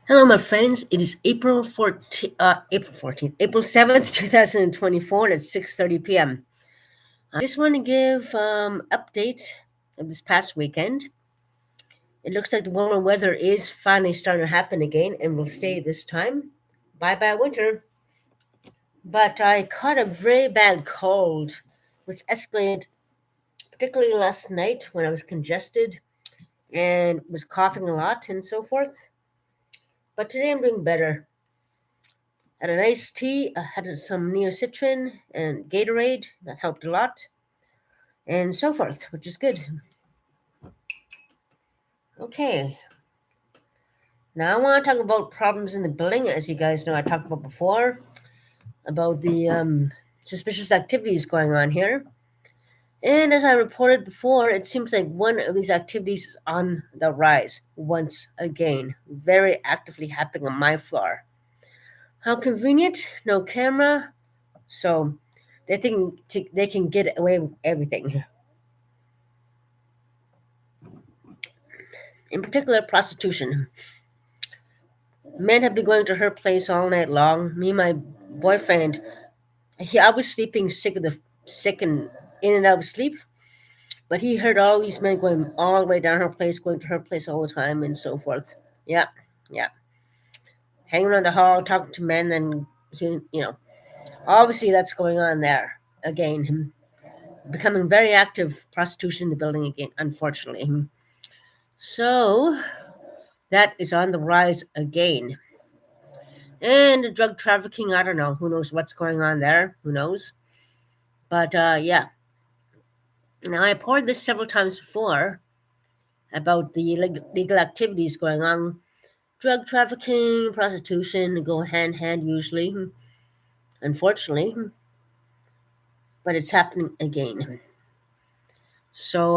Hello, my friends. It is April 7th, 2024 at 6:30 p.m. I just want to give update of this past weekend. It looks like the warmer weather is finally starting to happen again and will stay this time. Bye-bye winter. But I caught a very bad cold, which escalated particularly last night when I was congested and was coughing a lot and so forth. But today I'm doing better. Had a nice tea. I had some neocitrin and Gatorade. That helped a lot, and so forth, which is good. Okay, now I want to talk about problems in the building. As you guys know, I talked about before about the suspicious activities going on here. And as I reported before, it seems like one of these activities is on the rise once again, very actively happening on my floor. How convenient, no camera, so they think they can get away with everything. In particular, prostitution. Men have been going to her place all night long. Me and my boyfriend, I was sleeping sick and in and out of sleep, but he heard all these men going all the way down her place, going to her place all the time, and so forth. Yeah, yeah, hanging around the hall, talking to men, and obviously that's going on there again. Becoming very active prostitution in the building again, unfortunately. So that is on the rise again. And drug trafficking, I don't know. Who knows what's going on there? Who knows? But yeah. Now, I poured this several times before about the legal activities going on. Drug trafficking, prostitution go hand in hand usually, unfortunately. But it's happening again. So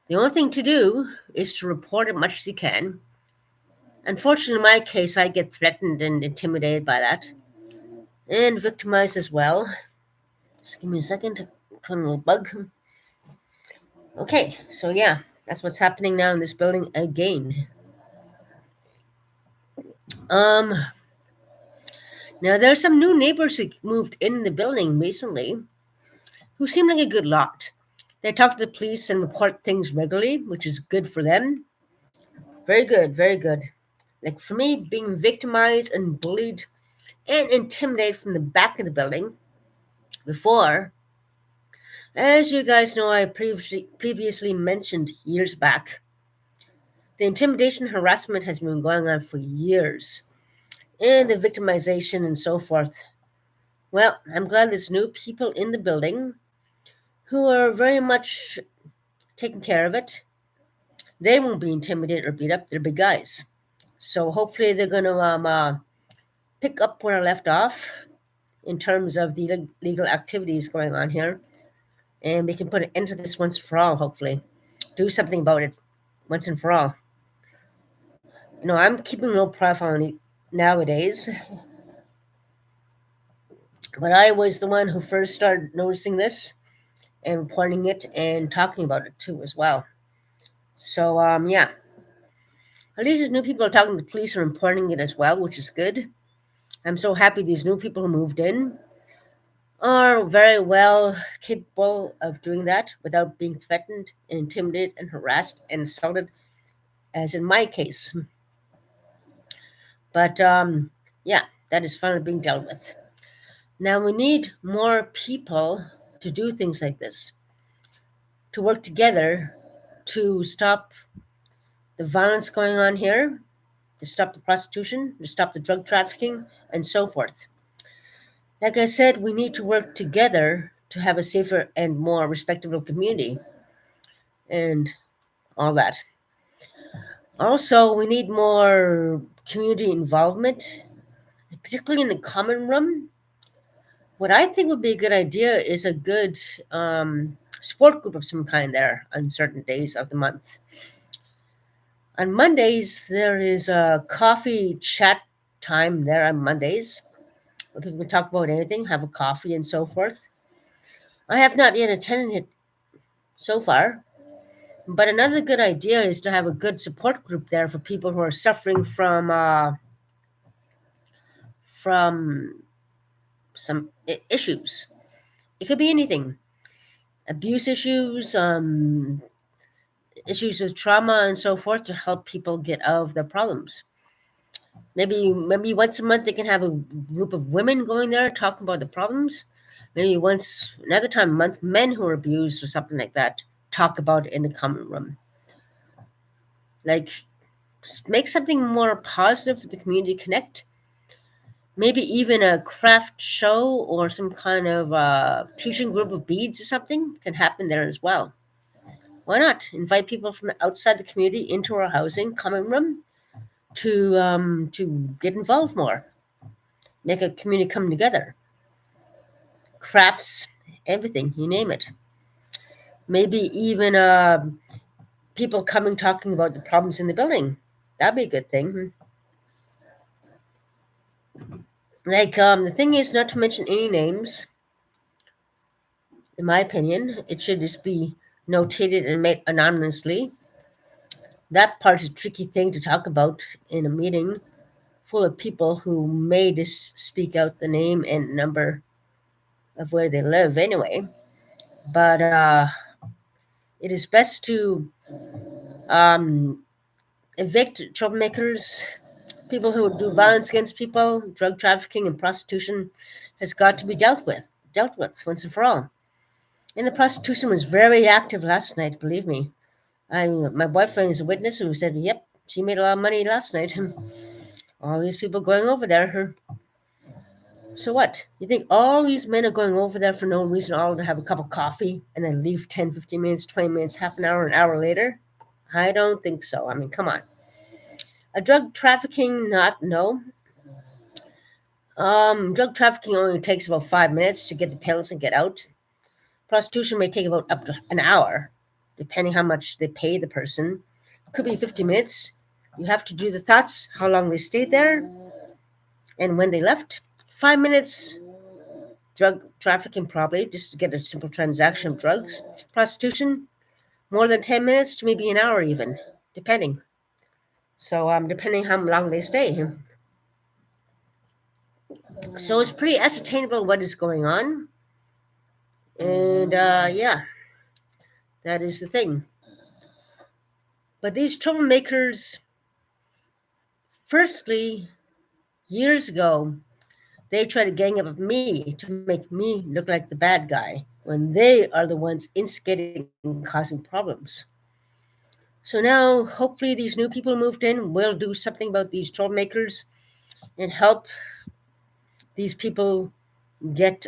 the only thing to do is to report as much as you can. Unfortunately, in my case, I get threatened and intimidated by that. And victimized as well. Just give me a second to clean a little bug. Okay, so yeah, that's what's happening now in this building again. Um, Now there are some new neighbors who moved in the building recently who seem like a good lot. They talk to the police and report things regularly, which is good for them. Very good, very good. Like for me, being victimized and bullied and intimidated from the back of the building before, as you guys know, I previously mentioned years back, the intimidation harassment has been going on for years, and the victimization and so forth. Well, I'm glad there's new people in the building who are very much taking care of it. They won't be intimidated or beat up. They're big guys. So hopefully they're going to pick up where I left off in terms of the legal activities going on here. And we can put an end to this once for all, hopefully. Do something about it once and for all. I'm keeping no profile on it nowadays. But I was the one who first started noticing this and reporting it and talking about it too as well. So yeah, at least these new people are talking to the police and reporting it as well, which is good. I'm so happy these new people who moved in are very well capable of doing that without being threatened, and intimidated, and harassed and assaulted, as in my case. But yeah, that is finally being dealt with. Now we need more people to do things like this, to work together to stop the violence going on here, to stop the prostitution, to stop the drug trafficking, and so forth. Like I said, we need to work together to have a safer and more respectable community and all that. Also, we need more community involvement, particularly in the common room. What I think would be a good idea is a good sport group of some kind there on certain days of the month. On Mondays, there is a coffee chat time there on Mondays where people can talk about anything, have a coffee, and so forth. I have not yet attended it so far, But another good idea is to have a good support group there for people who are suffering from some issues. It could be anything: abuse issues, issues with trauma, and so forth, to help people get out of their problems. Maybe once a month they can have a group of women going there talking about the problems. Maybe once another time a month, men who are abused or something like that talk about it in the common room. Like, make something more positive for the community connect. Maybe even a craft show or some kind of teaching group of beads or something can happen there as well. Why not invite people from outside the community into our housing common room to get involved more, make a community come together, crafts, everything, you name it. Maybe even people coming talking about the problems in the building. That'd be a good thing. Like, the thing is not to mention any names. In my opinion, it should just be notated and made anonymously. That part's a tricky thing to talk about in a meeting full of people who may just speak out the name and number of where they live anyway. But it is best to um, evict troublemakers, people who do violence against people. Drug trafficking and prostitution has got to be dealt with once and for all. And the prostitution was very active last night, believe me. My boyfriend is a witness who said, yep, she made a lot of money last night. All these people going over there. So what? You think all these men are going over there for no reason, all to have a cup of coffee and then leave 10, 15 minutes, 20 minutes, half an hour later? I don't think so. I mean, come on. A drug trafficking, not, no. Drug trafficking only takes about 5 minutes to get the pills and get out. Prostitution may take about up to an hour, depending how much they pay the person. It could be 50 minutes. You have to do the thoughts, how long they stayed there, and when they left. 5 minutes, drug trafficking probably, just to get a simple transaction of drugs. Prostitution, more than 10 minutes to maybe an hour even, depending. So, depending how long they stay. So it's pretty ascertainable what is going on. And, yeah, that is the thing. But these troublemakers, firstly, years ago, they tried to gang up on me to make me look like the bad guy when they are the ones instigating and causing problems. So now, hopefully, these new people moved in will do something about these troublemakers and help these people get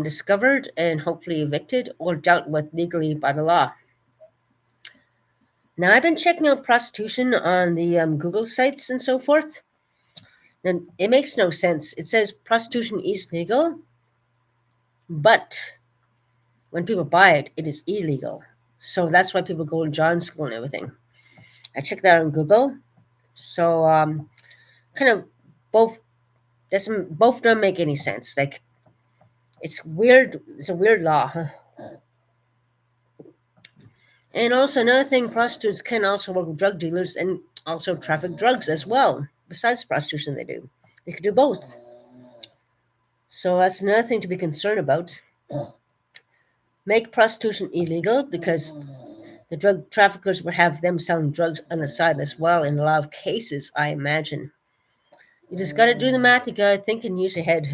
discovered and hopefully evicted or dealt with legally by the law. Now, I've been checking out prostitution on the Google sites and so forth. And it makes no sense. It says prostitution is legal, but when people buy it, it is illegal. So that's why people go to John school and everything. I checked that on Google. So kind of both don't make any sense. Like, it's weird. It's a weird law. Huh? And also another thing, prostitutes can also work with drug dealers and also traffic drugs as well. Besides prostitution, they do. They could do both. So that's another thing to be concerned about. Make prostitution illegal because the drug traffickers would have them selling drugs on the side as well in a lot of cases, I imagine. You just got to do the math. You got to think and use your head.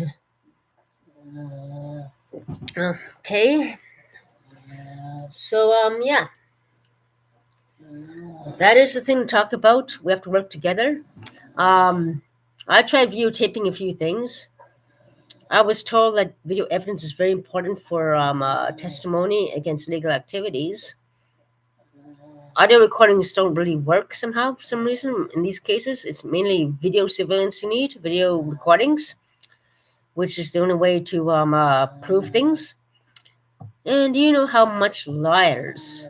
Okay. So, yeah. That is the thing to talk about. We have to work together. I tried videotaping a few things. I was told that video evidence is very important for testimony against legal activities. Audio recordings don't really work somehow for some reason. In these cases, it's mainly video surveillance you need, video recordings, which is the only way to prove things. And do you know how much liars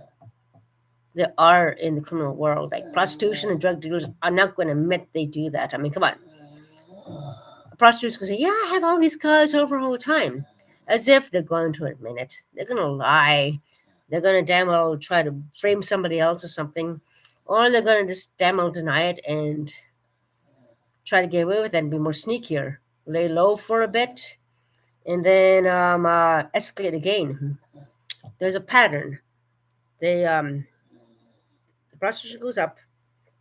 there are in the criminal world? Like, prostitution and drug dealers are not going to admit they do that. I mean, come on. A prostitute's going to say, yeah, I have all these guys over all the time. As if they're going to admit it. They're going to lie. they're going to damn well try to frame somebody else or something, or they're going to just damn well deny it and try to get away with it and be more sneakier. Lay low for a bit and then escalate again. There's a pattern. The prostitution goes up,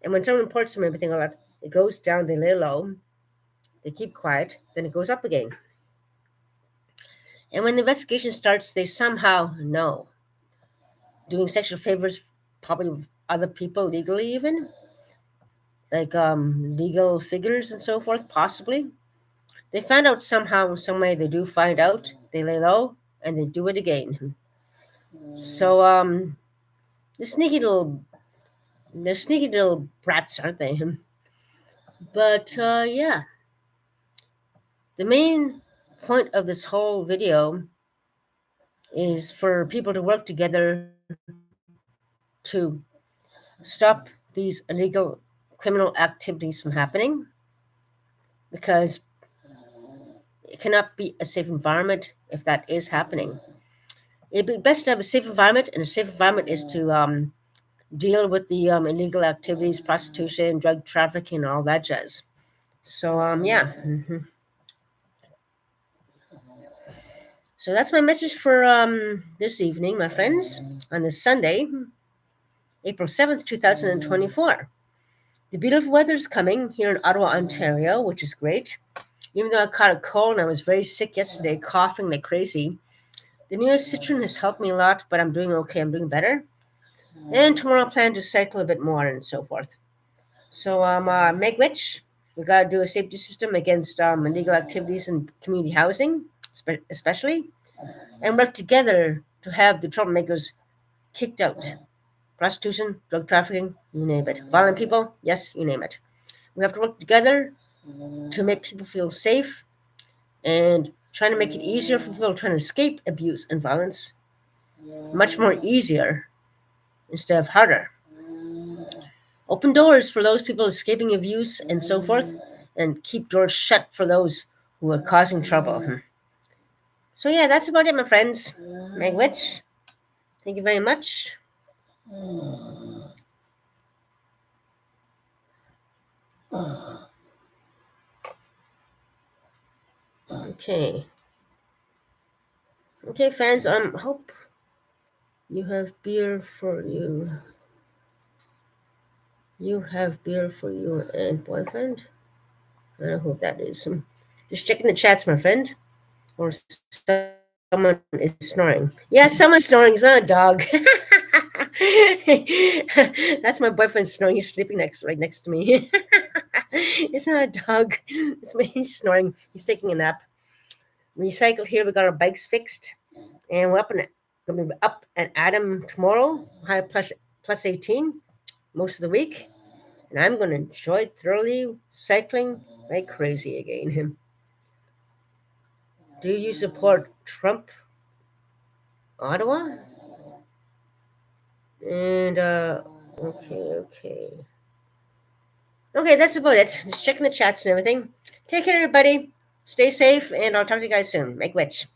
and when someone reports them everything all that, it goes down. They lay low, they keep quiet, then it goes up again. And when the investigation starts, they somehow know. Doing sexual favors, probably with other people legally, even like legal figures and so forth, possibly. They find out somehow, some way. They do find out. They lay low, and they do it again. So the they're sneaky little brats, aren't they? But yeah, the main point of this whole video is for people to work together to stop these illegal criminal activities from happening, because it cannot be a safe environment if that is happening. It'd be best to have a safe environment, and a safe environment is to deal with the illegal activities, prostitution, drug trafficking, and all that jazz. So yeah. So that's my message for this evening, my friends, on this Sunday, April 7th, 2024. The beautiful weather is coming here in Ottawa, Ontario, which is great. Even though I caught a cold and I was very sick yesterday, coughing like crazy, the New Year's Citron has helped me a lot, but I'm doing okay. I'm doing better. And tomorrow I plan to cycle a bit more and so forth. So make which we got to do a safety system against illegal activities in community housing, especially, and work together to have the troublemakers kicked out. Prostitution, drug trafficking, you name it. Violent people, yes, you name it. We have to work together to make people feel safe and trying to make it easier for people trying to escape abuse and violence. Much more easier instead of harder. Open doors for those people escaping abuse and so forth, and keep doors shut for those who are causing trouble. So yeah, that's about it, my friends. Meg Witch, thank you very much. Okay. Okay, fans, hope you have beer for you. You have beer for you and boyfriend. I don't know who that is. Just checking the chats, my friend. Or someone is snoring. Yeah, someone's snoring. It's not a dog. That's my boyfriend snoring. He's sleeping right next to me. It's not a dog. It's me. He's snoring. He's taking a nap. We cycled here. We got our bikes fixed, and we're gonna be up and Adam tomorrow. High plus 18 most of the week, and I'm gonna enjoy it thoroughly, cycling like crazy again. Do you support Trump, Ottawa? And okay, that's about it. Just checking the chats and everything. Take care, everybody. Stay safe, and I'll talk to you guys soon. Make witch.